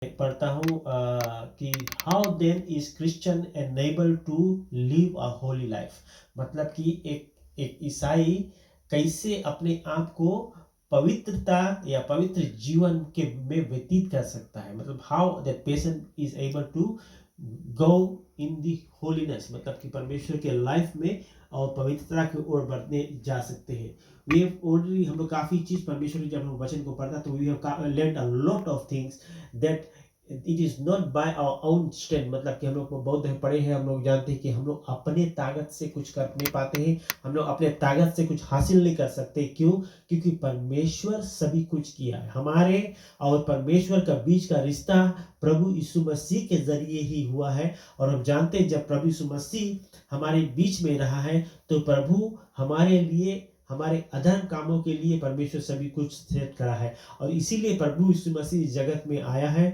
पढ़ता हूँ कि how then is Christian enable to live a holy life. मतलब कि एक ईसाई कैसे अपने आप को पवित्रता या पवित्र जीवन के में व्यतीत कर सकता है। मतलब how that person is able to go in the holiness, मतलब कि परमेश्वर के लाइफ में और पवित्रता की ओर बढ़ने जा सकते हैं। वी हैव ऑलरेडी, हम लोग काफ़ी चीज़ परमेश्वर जब हम वचन को पढ़ता तो we have learn a lot of things that it is not by our own strength. मतलब कि हम लोग को बहुत पढ़े हैं, हम लोग जानते हैं कि हम लोग अपने ताकत से कुछ कर नहीं पाते हैं, हम लोग अपने ताकत से कुछ हासिल नहीं कर सकते। क्यों? क्योंकि परमेश्वर सभी कुछ किया है। हमारे और परमेश्वर का बीच का रिश्ता प्रभु यीशु मसीह के जरिए ही हुआ है। और हम जानते हैं जब प्रभु यीशु मसीह हमारे बीच में रहा है तो प्रभु हमारे लिए, हमारे अधर्म कामों के लिए परमेश्वर सभी कुछ सेट करा है। और इसीलिए प्रभु यीशु मसीह इस जगत में आया है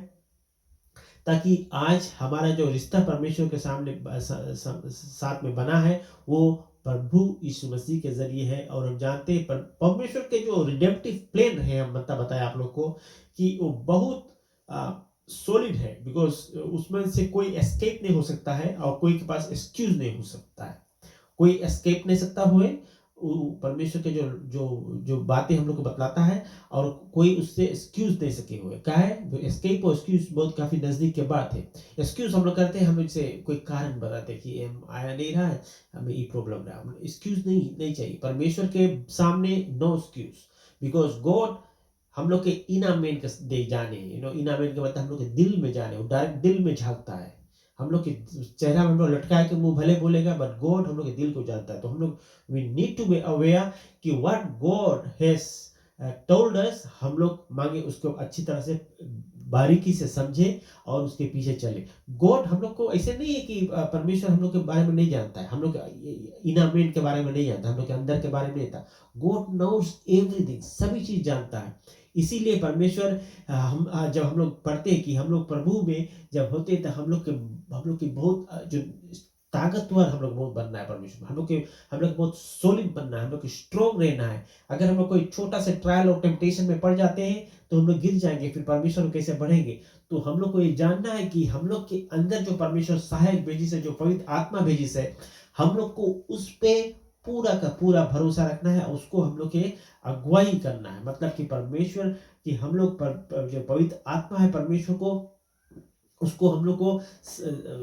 ताकि आज हमारा जो रिश्ता परमेश्वर के सामने साथ में बना है वो प्रभु यीशु मसीह के जरिए है। और हम जानते हैं परमेश्वर के जो रिडेम्पटिव प्लान है, हम बताया आप लोग को कि वो बहुत सॉलिड है। बिकॉज उसमें से कोई एस्केप नहीं हो सकता है और कोई के पास एक्सक्यूज नहीं हो सकता है। कोई एस्केप नहीं सकता हुए परमेश्वर के जो जो जो बातें हम लोग को बतलाता है और कोई उससे एक्सक्यूज दे सके हुए। क्या है एस्केप और एक्सक्यूज? बहुत काफी नजदीक के बात है। एक्सक्यूज हम लोग करते हैं, हम इसे कोई कारण बताते हैं कि हम आया नहीं रहा है, हमें ये प्रॉब्लम रहा। एक्सक्यूज नहीं चाहिए परमेश्वर के सामने, नो एक्सक्यूज। बिकॉज गॉड हम लोग के इना मेन के दे जाने, इना मेन के मतलब हम लोग के दिल में जाने, वो डायरेक्ट दिल में झांकता है। हम लोग के चेहरा में हम लोग लटका के मुंह भले बोलेगा, बट गॉड हम लोग के दिल को जानता है। तो हम लोग we need to be aware कि what God has told us, हम लोग मांगे उसको अच्छी तरह से बारीकी से समझे और उसके पीछे चले। गॉड हम लोग को ऐसे नहीं है कि परमेश्वर हम लोग के बारे में नहीं जानता है, हम लोग इनर मैन के बारे में नहीं जानता, हम लोग के अंदर के बारे में नहीं जानता। गॉड नोज एवरीथिंग, सभी चीज जानता है। इसीलिए परमेश्वर जब हम लोग पढ़ते हैं कि हम लोग प्रभु में जब होते तो हम लोग की बहुत जो ताकतवर हम लोग बहुत बनना है परमेश्वर। हम लोग बहुत सॉलिड बनना है, हम लोग स्ट्रोंग रहना है। अगर हम लोग कोई छोटा सा ट्रायल और टेम्पटेशन में पड़ जाते हैं तो हम लोग गिर जाएंगे, फिर परमेश्वर को कैसे बढ़ेंगे? तो हम लोग को ये जानना है कि हम लोग के अंदर जो परमेश्वर सहायक भेजिस है, जो पवित्र आत्मा भेजिस है, हम लोग को उस पे पूरा का पूरा भरोसा रखना है, उसको हम लोग के अगुवाई करना है। मतलब कि परमेश्वर कि हम लोग जो पवित्र आत्मा है परमेश्वर को, उसको हम लोग को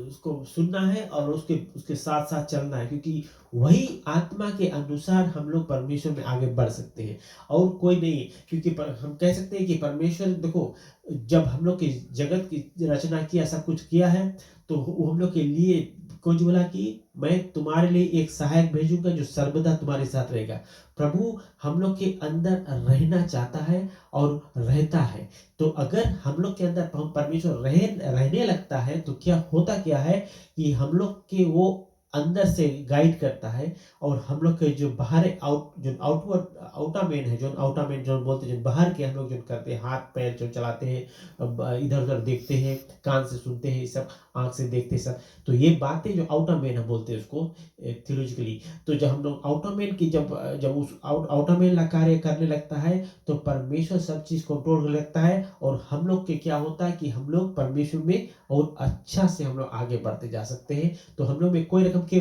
उसको सुनना है और उसके उसके साथ साथ चलना है। क्योंकि वही आत्मा के अनुसार हम लोग परमेश्वर में आगे बढ़ सकते हैं और कोई नहीं। क्योंकि हम कह सकते हैं कि परमेश्वर देखो, जब हम लोग की जगत की रचना किया, सब कुछ किया है, तो वो हम लोग के लिए कुछ बोला कि मैं तुम्हारे लिए एक सहायक भेजूंगा जो सर्वदा तुम्हारे साथ रहेगा। प्रभु हम लोग के अंदर रहना चाहता है और रहता है। तो अगर हम लोग के अंदर परमेश्वर रहने लगता है तो क्या है कि हम लोग के वो अंदर से गाइड करता है। और हम लोग के जो बाहर जो आउटर मैन है, जो आउटर मैन जो बोलते हैं, जो बाहर के हम लोग जो करते हैं, हाथ पैर जो चलाते हैं, इधर उधर देखते हैं, कान से सुनते हैं, सब आंख से देखते हैं, सब तो ये बातें जो आउटर मैन हम बोलते हैं उसको थियोलॉजिकली। तो जब हम लोग आउटर मैन की जब जब उस आउटर मैन कार्य करने लगता है तो परमेश्वर सब चीज कंट्रोल करने लगता है। और हम लोग के क्या होता है कि हम लोग परमेश्वर में और अच्छा से हम लोग आगे बढ़ते जा सकते हैं। तो हम लोग में कोई रकम के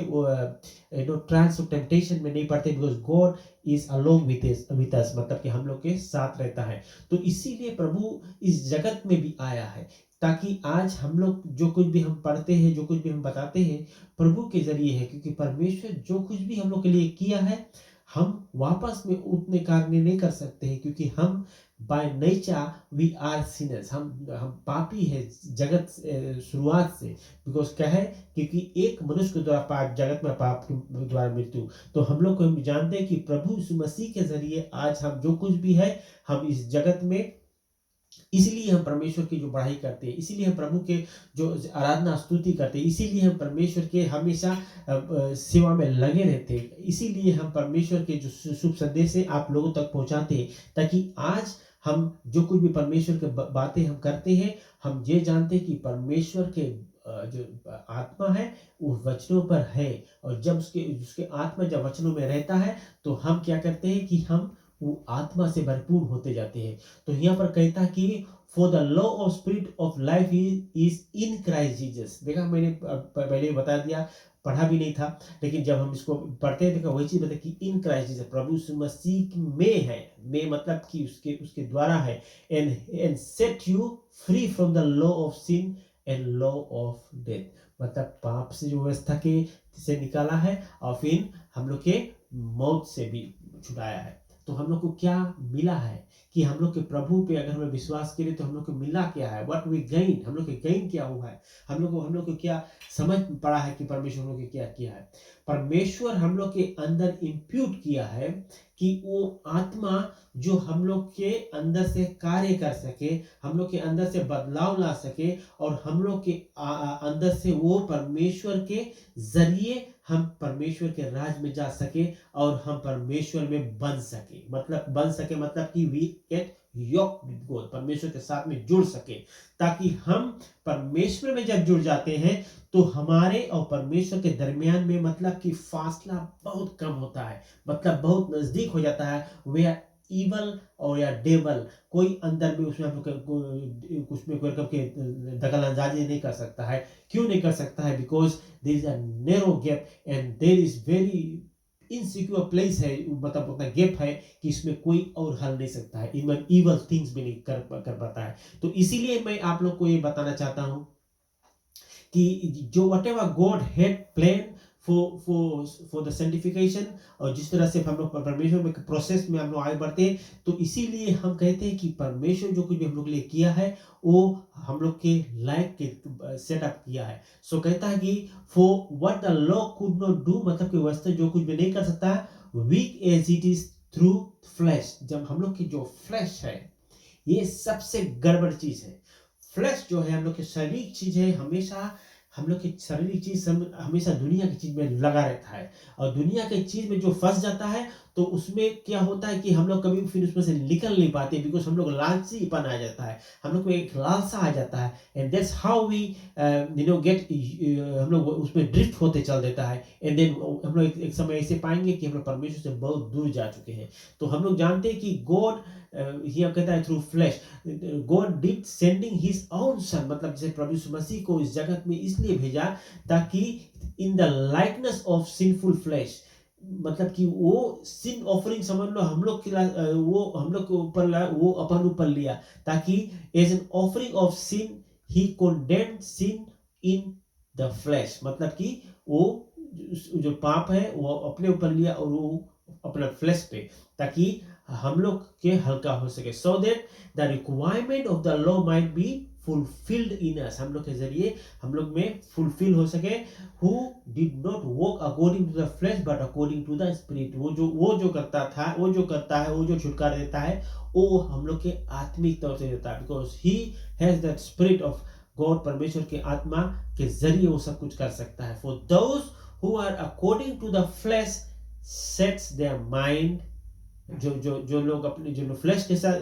ट्रांस टेम्पटेशन में नहीं पड़ते, because God is along with us, मतलब कि हम लोग के साथ रहता है। तो इसीलिए प्रभु इस जगत में भी आया है ताकि आज हम लोग जो कुछ भी हम पढ़ते हैं, जो कुछ भी हम बताते हैं, प्रभु के जरिए है। क्योंकि परमेश्वर जो कुछ भी हम लोग के लिए किया है, हम वापस में उतने कार्य नहीं कर सकते हैं। क्योंकि हम by nature we are sinners, हम पापी है जगत शुरुआत से। बिकॉज क्या है, क्योंकि एक मनुष्य के द्वारा पाप, जगत में पाप के द्वारा मृत्यु। तो हम लोग को हम जानते हैं कि प्रभु यीशु मसीह के जरिए आज हम जो कुछ भी है, हम इस जगत में, इसीलिए हम परमेश्वर की जो बढ़ाई करते हैं, इसीलिए हम प्रभु के जो आराधना स्तुति करते हैं, इसीलिए हम परमेश्वर के हमेशा सेवा में लगे रहते हैं, इसीलिए हम परमेश्वर के जो शुभ संदेश है आप लोगों तक पहुंचाते हैं। ताकि आज हम जो कुछ भी परमेश्वर के बातें हम करते हैं, हम ये जानते हैं कि परमेश्वर के जो आत्मा है वो वचनों पर है। और जब उसके आत्मा जब वचनों में रहता है तो हम क्या करते हैं कि हम वो आत्मा से भरपूर होते जाते हैं। तो यहाँ पर कहता कि for the law of spirit of life is in Christ Jesus. देखा, मैंने पहले बता दिया, पढ़ा भी नहीं था, लेकिन जब हम इसको पढ़ते हैं देखा वही चीज बता कि इन क्राइस्ट जीसस, प्रभु यीशु मसीह में है, में मतलब कि उसके उसके द्वारा है, and set you free from the law of sin and law of death, मतलब पाप से जो व्यवस्था के से निकाला है और फिर हम लोग के मौत से भी छुड़ाया है। तो हम लोग को क्या मिला है कि हम लोग के प्रभु पे अगर हमें विश्वास करें तो हम लोग को मिला क्या है, व्हाट वी गेन, हम लोग के गेन क्या हुआ है, हम लोग को क्या समझ पड़ा है कि परमेश्वर हम लोग के क्या किया है। परमेश्वर हम लोग के अंदर इंप्यूट किया है कि वो आत्मा जो हम लोग के अंदर से कार्य कर सके, हम लोग के अंदर से बदलाव ला सके, और हम लोग के अंदर से वो परमेश्वर के जरिए हम परमेश्वर के राज में जा सके और हम परमेश्वर में बन सके, मतलब कि we get yoke with God, परमेश्वर के साथ में जुड़ सके, ताकि हम परमेश्वर में जब जुड़ जाते हैं तो हमारे और परमेश्वर के दरमियान में मतलब कि फासला बहुत कम होता है, मतलब बहुत नजदीक हो जाता है। वे आर इवल और या डेवल कोई अंदर में उसमें उसमें कोई रकम के दखल अंदाजी नहीं कर सकता है। क्यों नहीं कर सकता है? Because there is a narrow gap and there is very insecure place है, मतलब उतना गैप है कि इसमें कोई और हल नहीं सकता है, इवन इवल थिंग्स भी नहीं कर पाता है। तो इसीलिए मैं आप लोग को ये बताना चाहता हूं कि जो what ever God had plan for the sanctification, और जिस तरह से हम लोग परमेश्वर में प्रोसेस में हम लोग आगे बढ़ते हैं, तो इसीलिए हम कहते हैं कि परमेश्वर जो कुछ भी हम लोग के लिए किया है वो हम लोग के लाइफ के सेटअप किया है। सो कहता है कि for what the law could not do, मतलब कि व्यवस्था जो कुछ भी नहीं कर सकता, weak as it is through flesh, जब हम लोग की जो फ्लैश है ये सबसे गड़बड़ चीज है। फ्लैश जो है हम लोग की शारीरिक चीज है, हमेशा हम लोग की शारीरिक चीज हमेशा दुनिया की चीज में लगा रहता है, और दुनिया की चीज में जो फंस जाता है तो उसमें क्या होता है कि हम लोग कभी फिर उसमें से निकल नहीं पाते, बिकॉज हम लोग लालचीपन आ जाता है, हम लोग को एक लालसा आ जाता है, and that's how we get, हम लोग उसमें ड्रिफ्ट होते चल देता है, एंड देन हम लोग एक समय ऐसे पाएंगे कि हम लोग परमेश्वर से बहुत दूर जा चुके हैं। तो हम लोग जानते हैं कि गॉड ये कहता है through flash, God did sending his own son, मतलब जैसे प्रभु यीशु मसीह को इस जगत में इसलिए भेजा ताकि in the likeness of sinful flash, मतलब कि वो सिन ऑफरिंग समझ लो हम लोग वो हम लोग के ऊपर वो अपन ऊपर लिया, ताकि as an offering of sin he condemned sin in the flesh, मतलब कि वो जो पाप है वो अपने ऊपर लिया और वो अपना फ्लैश पे, ताकि हम लोग के हल्का हो सके, so that the requirement of the law might be fulfilled in us, हम लोग के जरिए हम लोग में फुलफिल हो सके। Who did not walk according to the flesh but according to the spirit, वो जो करता था, वो जो करता है, वो जो छुटकारा देता है, वो हम लोग के आत्मिक तौर से देता है, because he has that spirit of God, परमेश्वर के आत्मा के जरिए वो सब कुछ कर सकता है। For those who are according to the flesh sets their mind, जो लोग अपने जो फ्लैश के साथ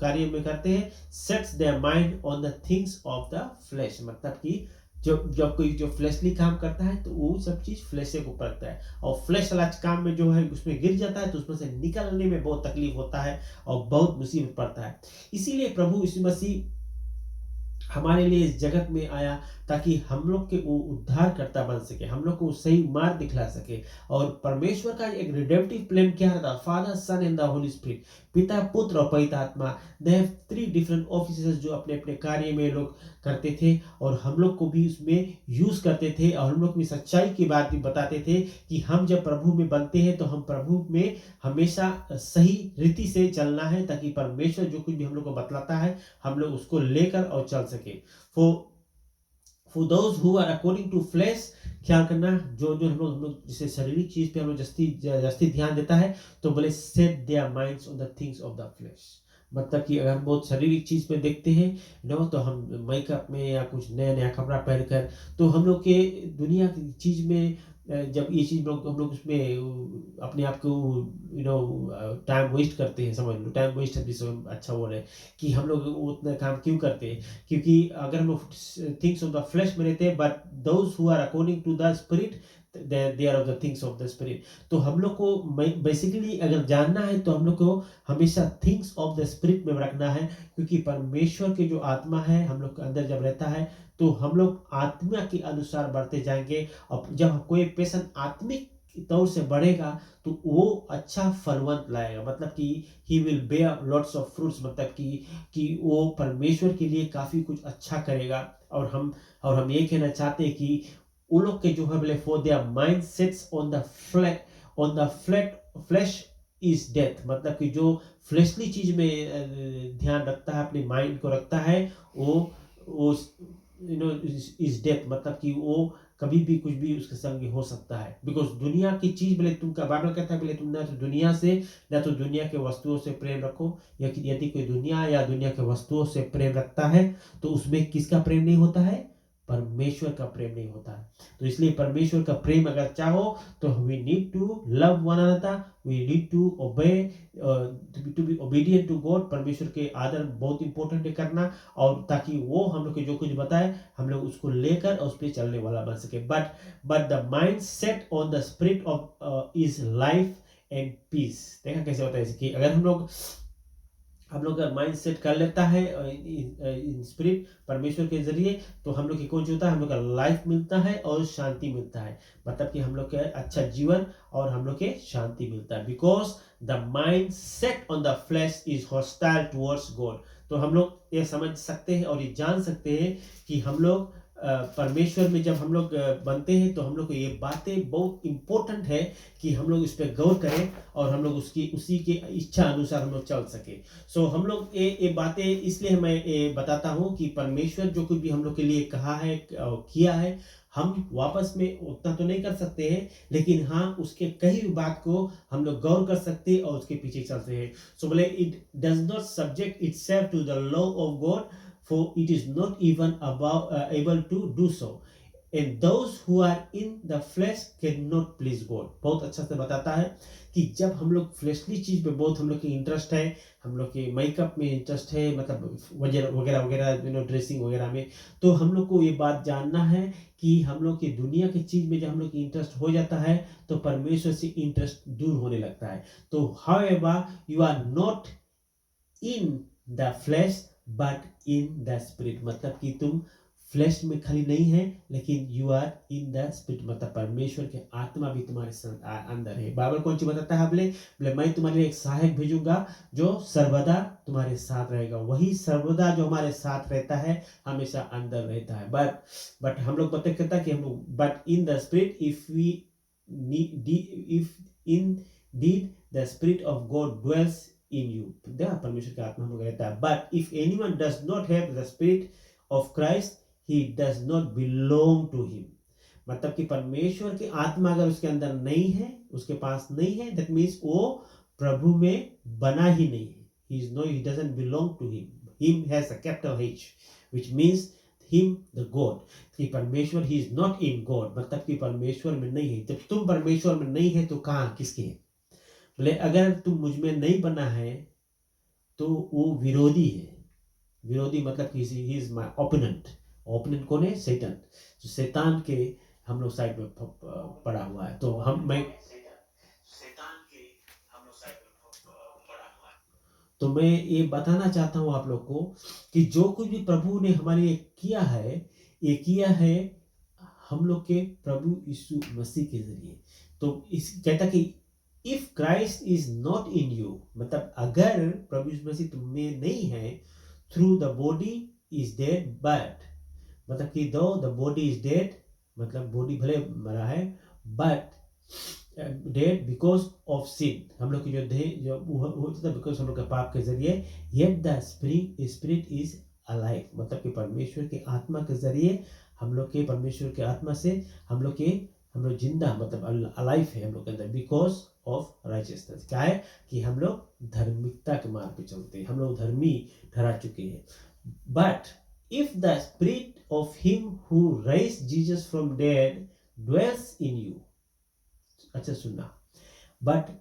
कार्य में करते हैं, sets their mind on the things of the flesh, मतलब कि जब कोई जो फ्लैशली काम करता है तो वो सब चीज फ्लैश को करता है, और फ्लैश वाला काम में जो है उसमें गिर जाता है तो उसमें से निकलने में बहुत तकलीफ होता है और बहुत मुसीबत पड़ता है। इसीलिए प्रभु यीशु मसीह हमारे लिए इस जगत में आया ताकि हम लोग के वो उद्धारकर्ता बन सके, हम लोग को सही मार्ग दिखला सके। और परमेश्वर का एक रिडेम्पटिव प्लान क्या था? Father, son and the holy spirit, पिता, पुत्र और पवित्र आत्मा, दे हैव 3 डिफरेंट ऑफिसेस जो अपने अपने कार्य में लोग करते थे, और हम लोग को भी उसमें यूज करते थे, और हम लोग भी सच्चाई की बात भी बताते थे कि हम जब प्रभु में बनते हैं तो हम प्रभु में हमेशा सही रीति से चलना है, ताकि परमेश्वर जो कुछ भी हम लोग को बतलाता है हम लोग उसको लेकर और चल सके। For those who are according to flesh, ख्याल करना, जो जो हम लोग जैसे शारीरिक चीज पे हम लोग जस्ती ध्यान देता है, तो बोले set their minds on the things of the flesh, मतलब कि अगर हम बहुत शारीरिक चीज पे देखते हैं तो हम मेकअप में या कुछ नया नया कपड़ा पहनकर, तो हम लोग के दुनिया की चीज में जब ये चीज हम लोग उसमें अपने आप को टाइम वेस्ट करते हैं, समझ लो टाइम वेस्ट अच्छा वो है कि हम लोग उतना काम क्यों करते हैं, क्योंकि अगर हम लोग थिंग्स ऑफ द फ्लैश में रहते हैं, but those who are according to the spirit they are of the things of the spirit. तो हम लोग को बेसिकली अगर जानना है तो हम लोग को हमेशा थिंग्स ऑफ द स्पिरिट में रखना है, क्योंकि परमेश्वर की जो आत्मा है हम लोग के अंदर जब रहता है तो हम लोग आत्मा के अनुसार बढ़ते जाएंगे। और जब कोई पेशेंट आत्मिक तौर से बढ़ेगा तो वो अच्छा फलवंत लाएगा, मतलब कि he will bear lots of fruits, मतलब कि वो परमेश्वर के लिए काफी कुछ अच्छा करेगा। और हम ये कहना चाहते हैं कि वो लोग के जो है बोले for their mind sets on the flash is death, मतलब कि जो फ्लैशली चीज में ध्यान रखता है, अपने माइंड को रखता है, वो इज डेथ, मतलब कि वो कभी भी कुछ भी उसके संग हो सकता है। बिकॉज दुनिया की चीज बोले तुमका बाइबल कहता है बोले तुम ना तो दुनिया से ना तो दुनिया के वस्तुओं से प्रेम रखो। यदि कोई दुनिया या दुनिया के वस्तुओं से प्रेम रखता है तो उसमें किसका प्रेम नहीं होता है? परमेश्वर का प्रेम नहीं होता है। तो इसलिए परमेश्वर का प्रेम अगर चाहो तो we need to love one another, we need to obey, to be obedient to God. परमेश्वर के आदर बहुत इंपॉर्टेंट है करना, और ताकि वो हम लोग को जो कुछ बताए हम लोग उसको लेकर और उस पर चलने वाला बन सके। But the mind set on the spirit of is life and peace. देखा कैसे होता है कि अगर हम लोग का माइंड सेट कर लेता है इन स्पिरिट परमेश्वर के जरिए, तो हम लोग की कौन होता है, हम लोग का लाइफ मिलता है और शांति मिलता है, मतलब कि हम लोग के अच्छा जीवन और हम लोग के शांति मिलता है। Because the mind set on the flash is hostile towards God. तो हम लोग ये समझ सकते हैं और ये जान सकते हैं कि हम लोग परमेश्वर में जब हम लोग बनते हैं तो हम लोग को ये बातें बहुत इंपॉर्टेंट है कि हम लोग इस पर गौर करें और हम लोग उसी के इच्छा अनुसार हम लोग चल सके। सो हम लोग ये बातें इसलिए मैं ये बताता हूँ कि परमेश्वर जो कुछ भी हम लोग के लिए कहा है किया है, हम वापस में उतना तो नहीं कर सकते हैं, लेकिन हाँ उसके कई बात को हम लोग गौर कर सकते हैं और उसके पीछे चलते हैं। सो बोले it does not subject itself to the law of God, for it is not even able to do so, and those who are in the flesh cannot please God। बहुत अच्छा से बताता है कि जब हम लोग फ्लैशली चीज पे बहुत हम लोग की इंटरेस्ट है, हम लोग के मेकअप में इंटरेस्ट है, मतलब वगैरह वगैरह ड्रेसिंग वगैरह में, तो हम लोग को ये बात जानना है कि हम लोग की दुनिया की चीज में जब हम लोग की इंटरेस्ट हो जाता है तो परमेश्वर से इंटरेस्ट दूर होने लगता है। तो however you are not in the flesh but in the spirit, मतलब कि तुम फ्लैश में खाली नहीं है लेकिन you are in the spirit, मतलब परमेश्वर के आत्मा भी तुम्हारे अंदर है। बाइबल कौन सी बताता है बोले मैं तुम्हारे लिए एक सहायक भेजूंगा जो सर्वदा तुम्हारे साथ रहेगा। वही सर्वदा जो हमारे साथ रहता है हमेशा अंदर रहता है। बट हम लोग पता करता है कि हम लोग but in the spirit if in did the spirit of God dwells in you, देखा परमेश्वर का आत्मा हम लोग रहता है। But if anyone does not have the spirit of Christ he does not belong to him, मतलब कि परमेश्वर की आत्मा अगर उसके अंदर नहीं है, उसके पास नहीं है, दैट मीन्स वो प्रभु में बना ही नहीं है। he doesn't belong to him has a capital H which means him the God, कि परमेश्वर he is not in God, मतलब कि परमेश्वर में नहीं है। जब तुम परमेश्वर में नहीं है तो कहाँ किसके है? बोले अगर तुम मुझ में नहीं बना है तो वो विरोधी है। विरोधी मतलब कि he is my opponent. Opponent कौन है? शैतान। तो शैतान के हम लोग साइड में पड़ा हुआ है, तो शैतान के हम लोग साइड में पड़ा हुआ है। तो मैं ये बताना चाहता हूँ आप लोग को कि जो कुछ भी प्रभु ने हमारे लिए किया है, ये किया है हम लोग के प्रभु यीशु मसीह के जरिए। तो इस कहता कि if Christ is not in you, मतलब अगर प्रभु यीशु मसीह तुम में नहीं है, through the body is dead, but मतलब कि though the body is dead, मतलब बॉडी भले मरा है, but dead because of sin, हम लोग की जो देह जो होता था बिकॉज हम लोग के पाप के जरिए, yet the spirit is alive, मतलब कि परमेश्वर की आत्मा के जरिए हम लोग के परमेश्वर के आत्मा से हम लोग जिंदा, मतलब अलाइव है हम लोग के अंदर, बिकॉज ऑफ राइचियसनेस। क्या है कि हम लोग धार्मिकता के मार्ग पे चलते हैं, हम लोग धर्मी ठहरा चुके हैं। But if the spirit of him who raised Jesus from dead dwells in you, अच्छा सुनना, but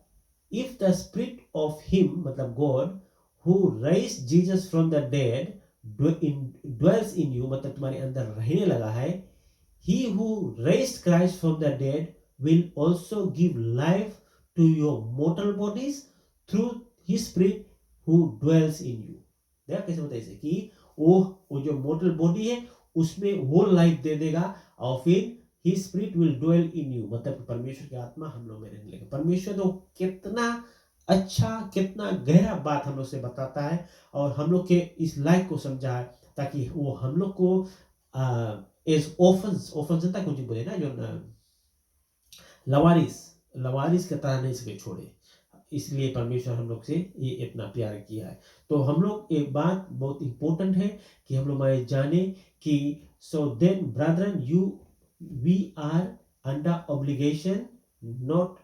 if the spirit of him मतलब God who raised Jesus from the dead dwells in you, मतलब तुम्हारे अंदर रहने लगा है, he who raised Christ from the dead will also give life to your mortal bodies through his spirit who dwells in you। देखा कैसे बताइए इसे कि वो जो मोर्टल बॉडी है उसमें वो लाइफ दे देगा और फिर His spirit will dwell in you, मतलब परमेश्वर की आत्मा हम लोग में रहने लगे। परमेश्वर तो कितना अच्छा कितना गहरा बात हम लोग से बताता है और हम लोग के इस लाइफ को समझा है ताकि वो हम लोग को एज ऑफन जनता कुछ बोले ना जो लवारिस लवारिस की तरह नहीं सके छोड़े। इसलिए परमेश्वर हम लोग से ये इतना प्यार किया है। तो हम लोग एक बात बहुत इंपॉर्टेंट है कि हम लोग जाने कि so then brethren you we are under obligation not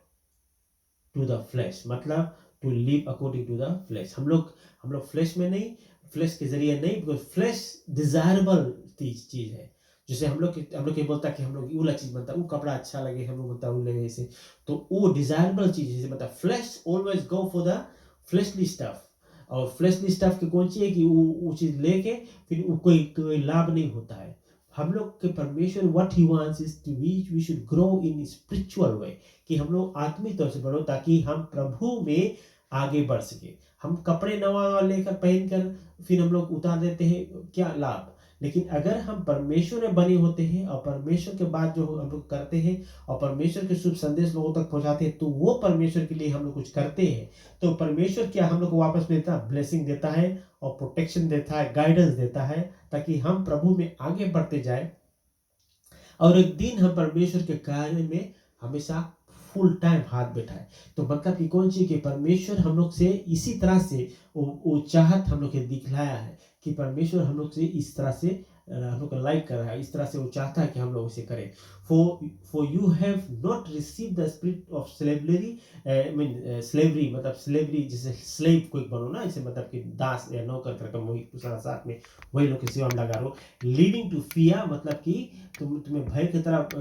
to the flesh, मतलब to live according to the flesh. हम लोग फ्लैश में नहीं, फ्लैश के जरिए नहीं, बिकॉज फ्लैश डिजायरेबल चीज है। जैसे हम लोग के बोलता कि हम लोग वो चीज बनता वो कपड़ा अच्छा लगे, हम लोग बोलता वो लगे ऐसे, तो वो डिजायरेबल चीज जैसे मतलब flash always go for the fleshly stuff. और फ्लैशली स्टफ की कौन सी है कि वो चीज लेके फिर कोई लाभ नहीं होता है। हम लोग के परमेश्वर what he wants is to we should grow in spiritual way, कि हम लोग आत्मिक तौर से बढ़ो ताकि हम प्रभु में आगे बढ़ सके। हम कपड़े नवा लेकर पहनकर फिर हम लोग उतार देते हैं, क्या लाभ। लेकिन अगर हम परमेश्वर में बने होते हैं और परमेश्वर के बाद जो हम लोग करते हैं और परमेश्वर के शुभ संदेश लोगों तक पहुंचाते हैं, तो वो परमेश्वर के लिए हम लोग कुछ करते हैं, तो परमेश्वर क्या हम लोग को वापस में देता ब्लेसिंग देता है और प्रोटेक्शन देता है, गाइडेंस देता है, ताकि हम प्रभु में आगे बढ़ते जाए और एक दिन हम परमेश्वर के कार्य में हमेशा फुल टाइम हाथ बैठाए। तो मतलब कि कौन सी कि परमेश्वर हम लोग से इसी तरह से वो चाहत हम लोग के दिखलाया है कि परमेश्वर हम लोग से इस तरह से हम लोग को लाइक कर रहा है, इस तरह से वो चाहता है कि हम लोग इसे करें। For you have not receive the spirit of slavery, mean slavery मतलब स्लेवरी जैसे स्लेव कोई बनो ना, इसे मतलब कि दास या नौकर करके वही साथ में वही लोग की सेवा में लगा रहो। लीडिंग टू फियर मतलब कि तुम्हें भय की तरफ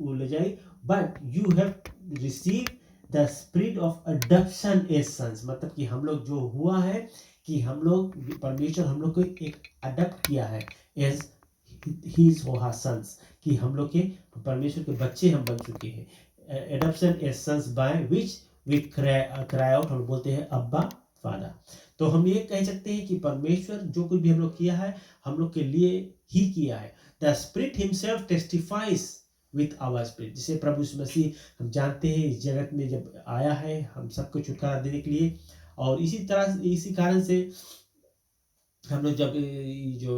वो ले जाए। But you have receive the spirit of adoption as sons, मतलब कि हम लोग जो हुआ है कि हम लोग परमेश्वर हम लोग को एक अडॉप्ट किया है एज हिज और हर सन्स, कि हम लोग के परमेश्वर के बच्चे हम बन चुके हैं। Adoption as sons by which we cry out, हम बोलते हैं अब्बा फादर। तो हम ये कह सकते हैं कि परमेश्वर जो कुछ भी हम लोग किया है हम लोग के लिए ही किया है। The spirit himself testifies with our spirit, जिसे प्रभु यीशु मसीह हम जानते हैं इस जगत में जब आया है हम सबको छुटकारा देने के लिए, और इसी कारण से हम लोग जब जो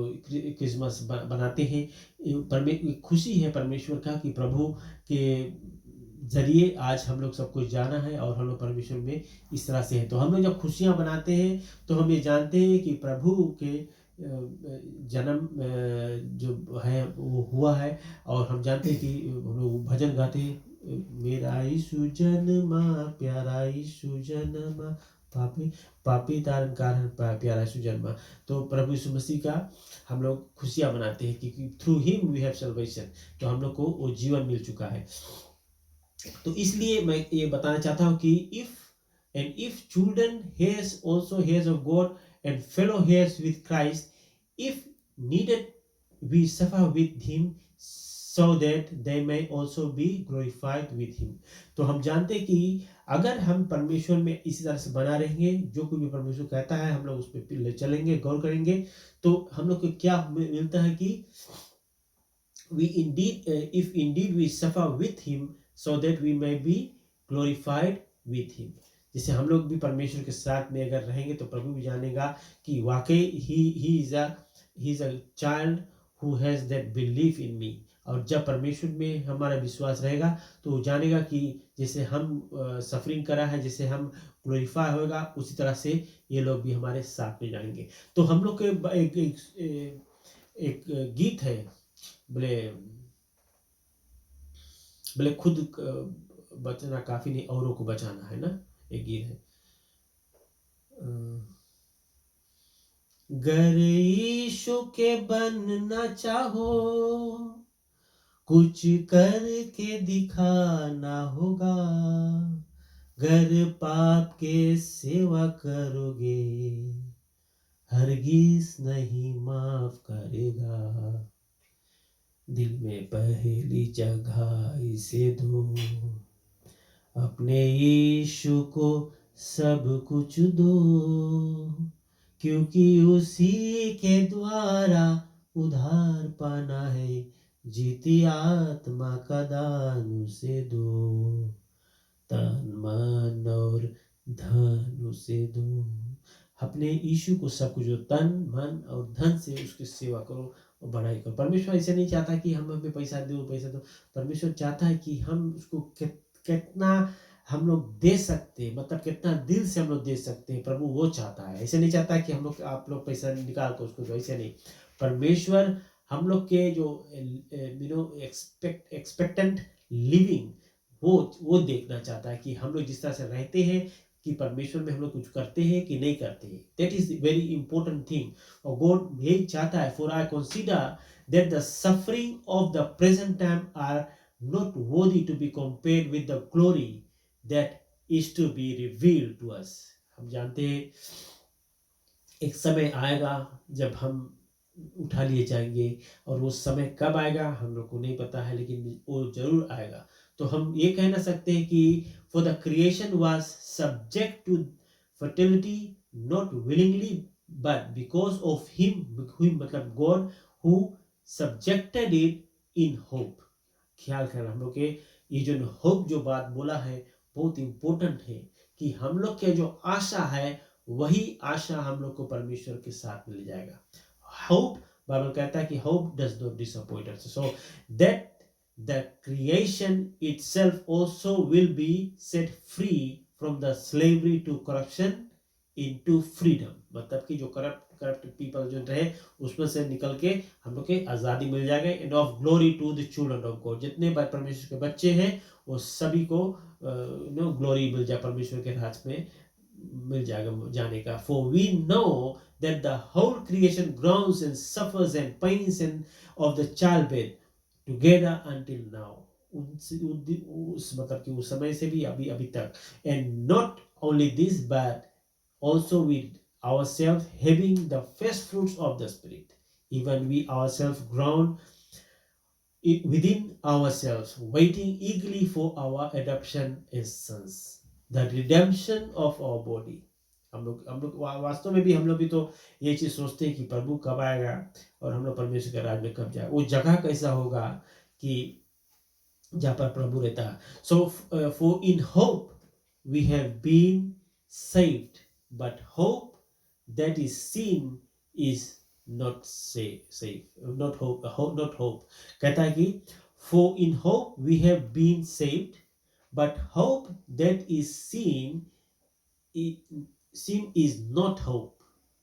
क्रिसमस बनाते हैं, खुशी है परमेश्वर का कि प्रभु के जरिए आज हम लोग सब कुछ जाना है और हम लोग परमेश्वर में इस तरह से है। तो हम लोग जब खुशियां बनाते हैं तो हम ये जानते हैं कि प्रभु के जन्म जो है वो हुआ है, और हम जानते हैं कि हम लोग भजन गाते हैं, मेरा यीशु जन्मा प्यारा यीशु जन्मा पापी पापी तारन कारण प्यारा यीशु जन्मा। तो प्रभु यीशु मसीह का हम लोग खुशियां मनाते हैं क्योंकि through him we have salvation, तो हम लोग को वो जीवन मिल चुका है। तो इसलिए मैं ये बताना चाहता हूँ कि if children heirs also heirs of God and fellow heirs with Christ, if needed we suffer with him so that they may also be glorified with him। तो हम जानते हैं कि अगर हम परमेश्वर में इसी तरह से बना रहेंगे, जो कोई भी परमेश्वर कहता है हम लोग उस पर चलेंगे, गौर करेंगे, तो हम लोग को क्या मिलता है कि if indeed we suffer with him so that we may be glorified with him। जैसे हम लोग भी परमेश्वर के साथ में अगर रहेंगे तो प्रभु भी जानेगा कि वाकई he is a child who has that belief in me। और जब परमेश्वर में हमारा विश्वास रहेगा तो वो जानेगा कि जैसे हम सफरिंग करा है, जैसे हम ग्लोरीफाई होगा, उसी तरह से ये लोग भी हमारे साथ में जाएंगे। तो हम लोग के एक गीत है, बोले बोले खुद बचना काफी नहीं औरों को बचाना है ना, एक गीत है। गर यीशु के बनना चाहो कुछ करके दिखाना होगा, गर पाप के सेवा करोगे हरगिज नहीं माफ करेगा। दिल में पहली जगह इसे दो, अपने यीशु को सब कुछ दो, क्योंकि उसी के द्वारा उधार पाना है, जीती आत्मा का दान उसे दो, तन मन और धन उसे दो। अपने यीशु को सब कुछ दो, तन मन और धन से उसकी सेवा करो और बड़ाई करो। परमेश्वर ऐसे नहीं चाहता कि हम हमें पैसा दो। परमेश्वर चाहता है कि हम उसको कितना हम लोग दे सकते हैं, मतलब कितना दिल से हम लोग दे सकते हैं, प्रभु वो चाहता है। ऐसे नहीं चाहता कि हम लोग आप लोग पैसा निकाल कर उसको दो, ऐसे नहीं। परमेश्वर हम लोग के जो एक्सपेक्टेंट लिविंग वो देखना चाहता है कि हम लोग जिस तरह से रहते हैं कि परमेश्वर में हम लोग कुछ करते हैं कि नहीं करते हैं। That is very important thing. और गॉड यही चाहता है, for I consider that the suffering of the present time are not worthy to be compared with the glory that is to be revealed to us. हम जानते हैं एक समय आएगा जब हम उठा लिए जाएंगे, और वो समय कब आएगा हम लोग को नहीं पता है, लेकिन वो जरूर आएगा। तो हम ये कह ना सकते हैं कि for the creation was subject to fertility not willingly but because of him, मतलब God who subjected it in hope. ख्याल करना हम लोग के ये जो होप जो बात बोला है बहुत इंपॉर्टेंट है, कि हम लोग के जो आशा है वही आशा हम लोग को परमेश्वर के साथ मिल जाएगा। होप, बाइबल कहता है कि hope does not disappoint us, so that the creation itself also will be set free from the slavery to corruption into freedom. मतलब कि जो करप्ट पीपल जो रहे उसमें से निकल के हम लोग के आजादी मिल जाएगा। And of glory to the children of God, जितने परमेश्वर के बच्चे हैं वो सभी को ग्लोरी मिल जाए, परमेश्वर के राज में मिल जाएगा जाने का। For we know that the whole creation groans and suffers and pains and of the childbirth together until now। उस मतलब कि उस समय से भी अभी तक। and not only this but also with ourselves having the first fruits of the spirit, even we ourselves groan within ourselves waiting eagerly for our adoption as sons, the redemption of our body। हम लोग वास्तव में भी हम लोग भी तो ये चीज सोचते हैं कि प्रभु कब आएगा और हम लोग परमेश्वर के राज में कब जाए, वो जगह कैसा होगा कि जहाँ पर प्रभु रहता है। So for in hope we have been saved, but hope that is seen is not safe, not hope। कहता है कि for in hope we have been saved, but hope that is seen is not hope।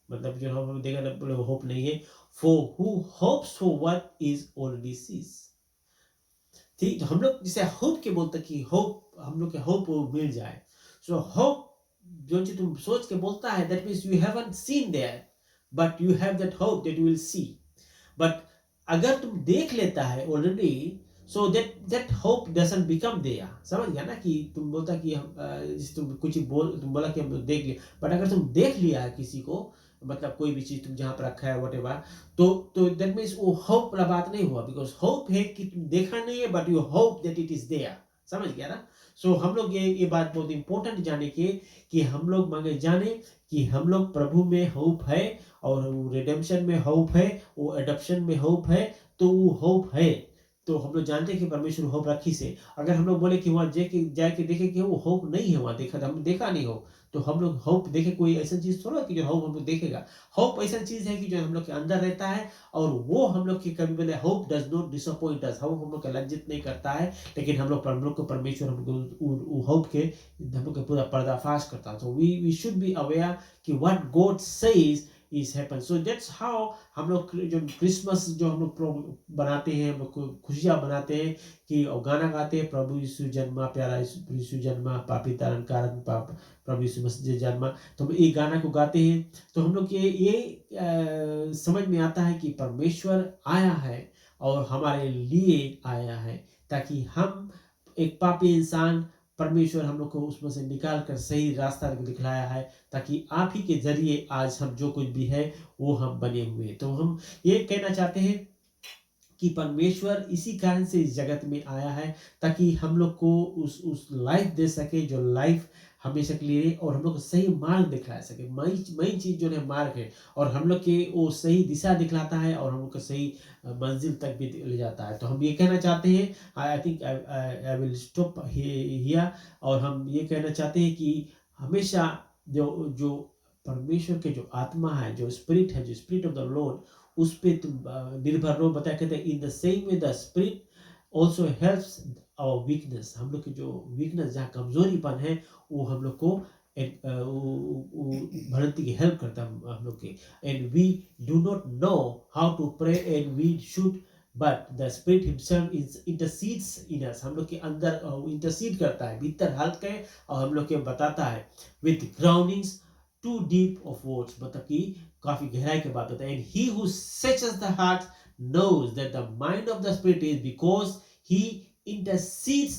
मतलब जो हम देखा ना hope नहीं है। for who hopes for what is already sees। ठीक, तो हम लोग जिसे होप के बोलते कि होप हम लोग के होप मिल जाए। सो होप जो चीज तुम सोच के बोलता है, that means you haven't seen there but you have that hope that you will see. But अगर तुम देख लेता है already, so that hope doesn't become there. समझ गया ना कि तुम बोलता कि हम तुम कुछ तुम बोला कि हम देख लिया, बट अगर तुम देख लिया है किसी को, मतलब कोई भी चीज तुम जहां पर रखा है व्हाटएवर, तो दैट मीन्स वो होप वाला बात नहीं हुआ। बिकॉज होप है कि तुम देखा नहीं है but you hope that it is there. समझ गया ना। सो हम लोग ये बात बहुत इंपॉर्टेंट जाने के कि हम लोग मांगे जाने कि हम लोग प्रभु में होप है, और रिडेम्पशन में होप है, वो एडॉप्शन में होप है, तो वो होप है। तो हम लोग जानते हैं कि परमेश्वर होप रखी से। अगर हम लोग बोले कि वहां जाके देखे कि वो होप नहीं है, वहां देखा हम देखा नहीं हो, तो हम लोग होप देखे कोई ऐसा चीज थोड़ा कि जो होप हम लोग देखेगा। होप ऐसा चीज है कि जो हम लोग के अंदर रहता है, और वो हम लोग की कभी बोले hope does not disappoint us, hope हम लोग का लज्जित नहीं करता है, लेकिन हम लोग को परमेश्वर हमको होप के हम लोग का पूरा पर्दाफाश करता है। तो वी शुड बी अवेयर कि what God says is happen। so that's how हम लोग जो क्रिसमस जो हम लोग बनाते हैं, हम लोग खुशियां बनाते हैं कि और गाना गाते हैं, प्रभु यीशु जन्मा, प्यारा यीशु जन्मा, पापी तारण कारण पाप, प्रभु यीशु मसीह जन्मा। तो हम ये गाना को गाते हैं, तो हम लोग ये समझ में आता है कि परमेश्वर आया है और हमारे लिए आया है, ताकि हम एक पापी इंसान, परमेश्वर हम लोग को उसमें से निकाल कर सही रास्ता दिखलाया है, ताकि आप ही के जरिए आज हम जो कुछ भी है वो हम बने हुए हैं। तो हम ये कहना चाहते हैं कि परमेश्वर इसी कारण से इस जगत में आया है ताकि हम लोग को उस लाइफ दे सके जो लाइफ हमेशा के लिए और हम लोग को सही मार्ग दिखला सके। मेन चीज जो है मार्ग है और हम लोग के वो सही दिशा दिखलाता है और हम लोग को सही मंजिल तक भी ले जाता है। तो हम ये कहना चाहते हैं, I think I will stop here, और हम ये कहना चाहते हैं कि हमेशा जो जो परमेश्वर के जो आत्मा है, जो स्पिरिट है, जो स्पिरिट ऑफ द लॉर्ड, उस पे तुम निर्भर रहो। बताया कहते हैं in the same way the spirit also helps our weakness. हम लोग की जो वीकनेस, जहाँ कमजोरीपन है, वो हम लोग को भरती की हेल्प करता है हम लोग के। And we do not know how to pray and we should, but the spirit himself is intercedes in us. हम लोग के अंदर इंटरसीड करता है, भीतर हालत है और हम लोग के बताता है with groundings too deep of words, मतलब कि काफी गहराई के बात होता है। And he who searches the heart knows that the mind of the spirit is because he intercedes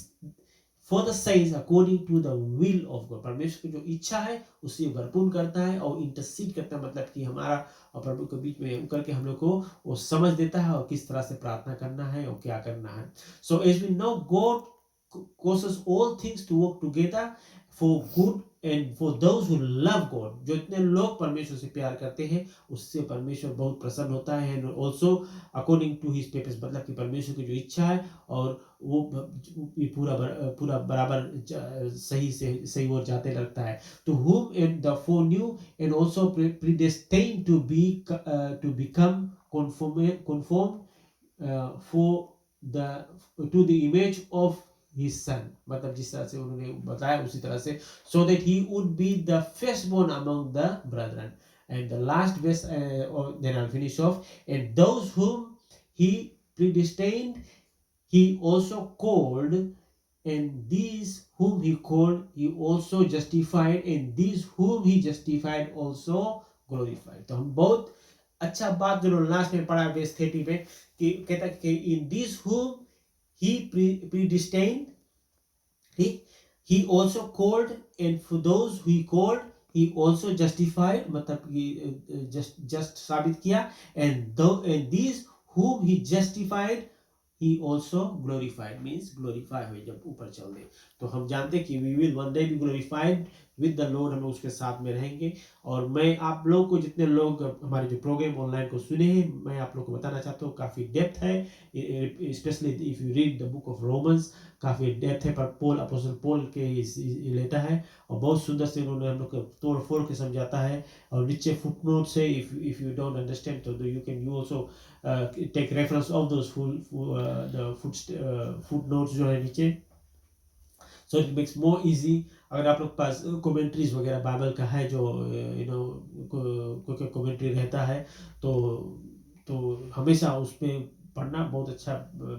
for the saints according to the will of God। परमेश्वर की जो इच्छा है उसे भरपूर करता है और इंटरसीड करता है, मतलब कि हमारा और प्रभु के बीच में उकर के हम लोग को वो समझ देता है और किस तरह से प्रार्थना करना है और क्या करना है। So as we know, God causes all things to work together for good and for those who love God। जो इतने लोग परमेश्वर से प्यार करते हैं उससे परमेश्वर बहुत प्रसन्न होता है। and also according to his purpose, मतलब कि परमेश्वर की जो इच्छा है और वो पूरा बराबर सही से सही ओर जाते लगता है। To whom and the foreknew and also predestined to become conformed for the to the image of his son, मतलब जिस तरह से उन्होंने बताया उसी तरह से, so that he would be the firstborn among the brethren। And the last verse, or then I'll finish off, and those whom he predestined he also called, and these whom he called he also justified, and these whom he justified also glorified। तो हम बहुत अच्छा बात जो last में पढ़ा verse 30 पे कि कहता है कि in these whom he predestined he also called, and for those who he called he also justified, मतलब कि just साबित किया, and these whom he justified he also glorified, means glorify हुए जब ऊपर चल दे। तो हम जानते हैं कि we will one day be glorified with the Lord, हम उसके साथ में रहेंगे। और मैं आप लोग को, जितने लोग हमारे जो प्रोग्राम ऑनलाइन को सुने हैं, मैं आप लोग को बताना चाहता हूँ काफ़ी डेप्थ है, specially if you read the book of Romans, काफ़ी डेप्थ है। पर पोल अपोस्टल पोल के लेटर है और बहुत सुंदर से उन्होंने हम लोग को तोड़ फोड़ के समझाता है। और नीचे फुटनोट से इफ यू डोंट अंडरस्टैंड तो you also take reference of those footnotes जो है नीचे, so it makes more easy. अगर आप लोग पास कमेंट्रीज वगैरह बाइबल का है जो कोई कमेंट्री रहता है तो हमेशा उस पर पढ़ना बहुत अच्छा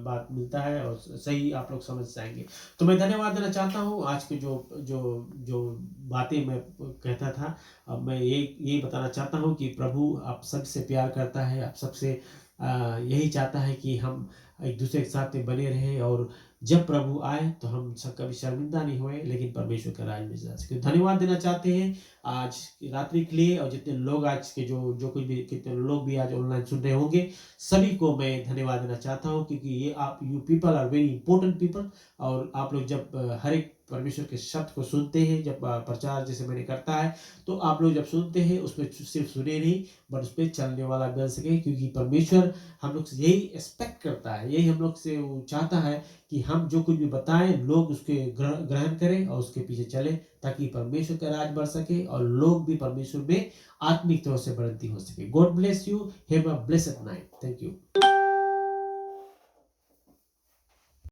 बात मिलता है और सही आप लोग समझ जाएंगे। तो मैं धन्यवाद देना चाहता हूँ। आज के जो बातें मैं कहता था, अब मैं ये बताना चाहता हूँ कि प्रभु आप सबसे प्यार करता है, आप सबसे यही चाहता है कि हम एक दूसरे के साथ में बने रहें और जब प्रभु आए तो हम सब कभी शर्मिंदा नहीं हुए, लेकिन परमेश्वर का राज में जा सके। धन्यवाद देना चाहते हैं आज की रात्रि के लिए, और जितने लोग आज के जो कुछ भी कितने लोग भी आज ऑनलाइन सुन रहे होंगे, सभी को मैं धन्यवाद देना चाहता हूं, क्योंकि ये आप you people are very important people. और आप लोग जब हर एक परमेश्वर के शब्द को सुनते हैं, जब प्रचार जैसे मैंने करता है, तो आप लोग जब सुनते हैं उस पर सिर्फ सुने नहीं बट उस पर चलने वाला बन सके, क्योंकि परमेश्वर हम लोग से यही एक्सपेक्ट करता है, यही हम लोग से वो चाहता है कि हम जो कुछ भी बताएं लोग उसके ग्रहण करें और उसके पीछे चले, ताकि परमेश्वर का राज बढ़ सके और लोग भी परमेश्वर में आत्मिक तौर से बढ़ती हो सके। God bless you, have a blessed night. Thank you.